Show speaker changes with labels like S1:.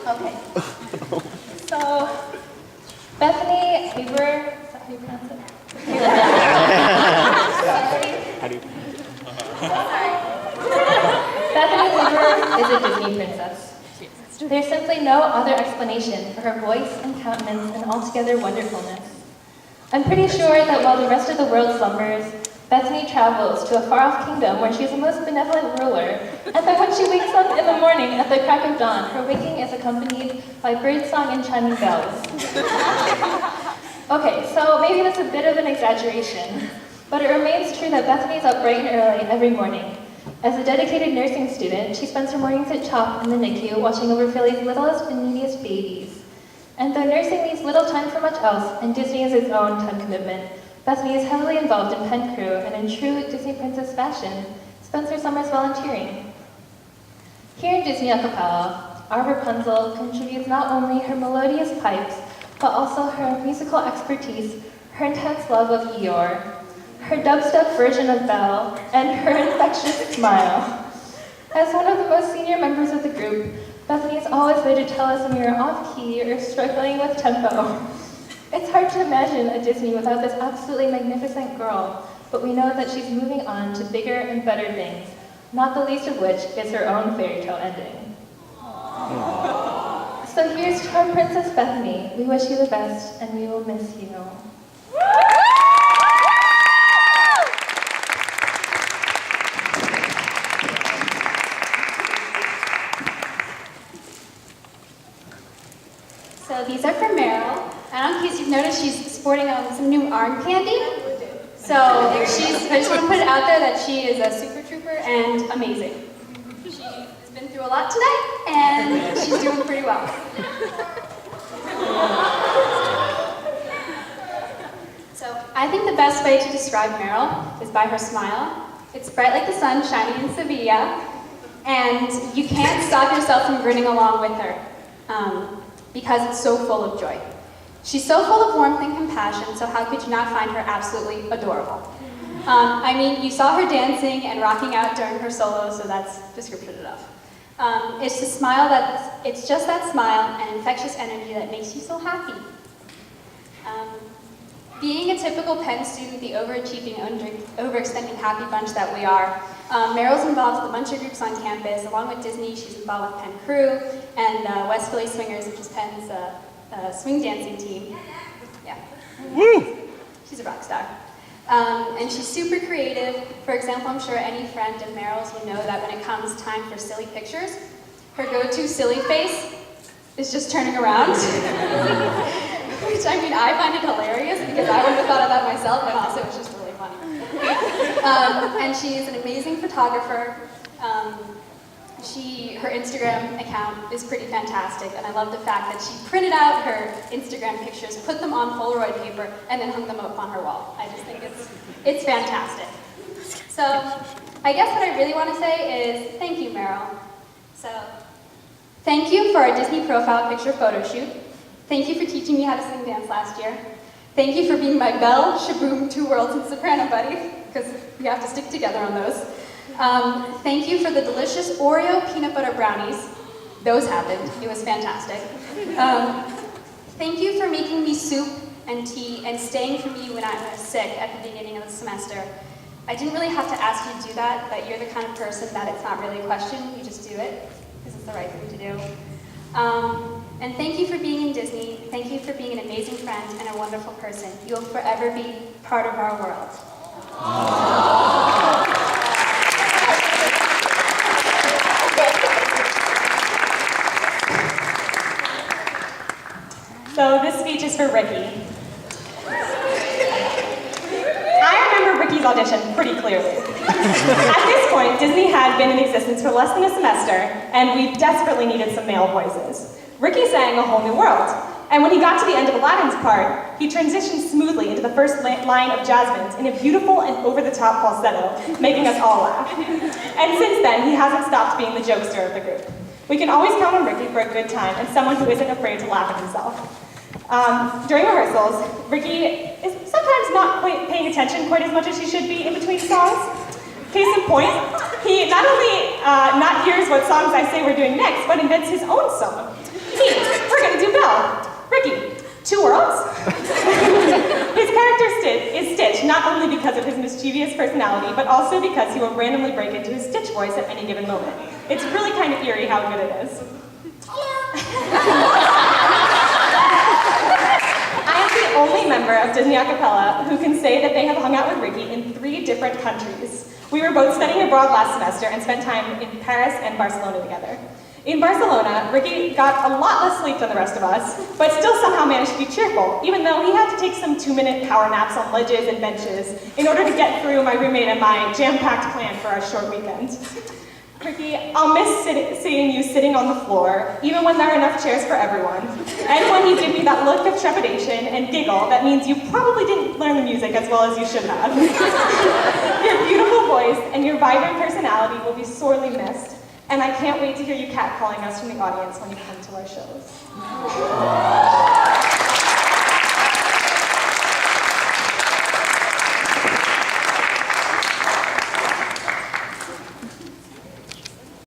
S1: Okay. So, Bethany Haber, is that how you pronounce it?
S2: How do you?
S1: Bethany Haber is a Disney princess. There's simply no other explanation for her voice and countenance and altogether wonderfulness. I'm pretty sure that while the rest of the world slumbers, Bethany travels to a far-off kingdom where she is the most benevolent ruler, and that when she wakes up in the morning at the crack of dawn, her waking is accompanied by birdsong and chiming bells. Okay, so maybe that's a bit of an exaggeration, but it remains true that Bethany is up bright and early every morning. As a dedicated nursing student, she spends her mornings at CHOP in the NICU watching over Philly's littlest and neediest babies. And though nursing leaves little time for much else, and Disney is its own time commitment, Bethany is heavily involved in Penn crew and in true Disney princess fashion, spends her summers volunteering. Here in Disney a Cappella, our Rapunzel contributes not only her melodious pipes, but also her musical expertise, her intense love of Eeyore, her dubstep version of Belle, and her infectious smile. As one of the most senior members of the group, Bethany is always there to tell us when we are off-key or struggling with tempo. It's hard to imagine a Disney without this absolutely magnificent girl, but we know that she's moving on to bigger and better things, not the least of which is her own fairy tale ending. So here's to our Princess Bethany. We wish you the best, and we will miss you.
S3: So these are for Meryl, and in case you've noticed, she's sporting some new arm candy. So I just want to put it out there that she is a super trooper and amazing. She's been through a lot tonight, and she's doing pretty well. So I think the best way to describe Meryl is by her smile. It's bright like the sun shining in Sevilla, and you can't stop yourself from grinning along with her. Because it's so full of joy. She's so full of warmth and compassion, so how could you not find her absolutely adorable? I mean, you saw her dancing and rocking out during her solo, so that's description enough. It's just that smile and infectious energy that makes you so happy. Being a typical Penn student, the overachieving, overextending happy bunch that we are, Meryl's involved with a bunch of groups on campus. Along with Disney, she's involved with Penn Crew and West Philly Swingers, which is Penn's swing dancing team. Yeah.
S2: Woo!
S3: She's a rock star. And she's super creative. For example, I'm sure any friend of Meryl's would know that when it comes time for silly pictures, her go-to silly face is just turning around. Which, I mean, I find it hilarious because I wouldn't have thought of that myself, and also it's just really funny. And she's an amazing photographer. Her Instagram account is pretty fantastic, and I love the fact that she printed out her Instagram pictures, put them on Polaroid paper, and then hung them up on her wall. I just think it's fantastic. So, I guess what I really want to say is thank you, Meryl. So, thank you for our Disney profile picture photo shoot. Thank you for teaching me how to sing dance last year. Thank you for being my Belle, Shaboom, Two Worlds, and Soprano buddy, because we have to stick together on those. Thank you for the delicious Oreo peanut butter brownies. Those happened. It was fantastic. Thank you for making me soup and tea and staying for me when I was sick at the beginning of the semester. I didn't really have to ask you to do that, but you're the kind of person that it's not really a question. You just do it, because it's the right thing to do. And thank you for being in Disney. Thank you for being an amazing friend and a wonderful person. You will forever be part of our world.
S4: So this speech is for Ricky. I remember Ricky's audition pretty clearly. At this point, Disney had been in existence for less than a semester, and we desperately needed some male voices. Ricky sang A Whole New World, and when he got to the end of Aladdin's part, he transitioned smoothly into the first line of Jasmine's in a beautiful and over-the-top falsetto, making us all laugh. And since then, he hasn't stopped being the jokester of the group. We can always count on Ricky for a good time and someone who isn't afraid to laugh at himself. During rehearsals, Ricky is sometimes not quite paying attention quite as much as she should be in between songs. Case in point, He not only not hears what songs I say we're doing next, but invents his own song. We're gonna do Belle. Ricky, two worlds? His character is Stitch, not only because of his mischievous personality, but also because he will randomly break into his Stitch voice at any given moment. It's really kind of eerie how good it is. I am the only member of Disney a Cappella who can say that they have hung out with Ricky in 3 different countries. We were both studying abroad last semester and spent time in Paris and Barcelona together. In Barcelona, Ricky got a lot less sleep than the rest of us, but still somehow managed to be cheerful, even though he had to take some 2-minute power naps on ledges and benches in order to get through my roommate and my jam-packed plan for our short weekend. Ricky, I'll miss seeing you sitting on the floor, even when there are enough chairs for everyone. And when you give me that look of trepidation and giggle, that means you probably didn't learn the music as well as you should have. Your beautiful voice and your vibrant personality will be sorely missed, and I can't wait to hear you catcalling us from the audience when you come to our shows.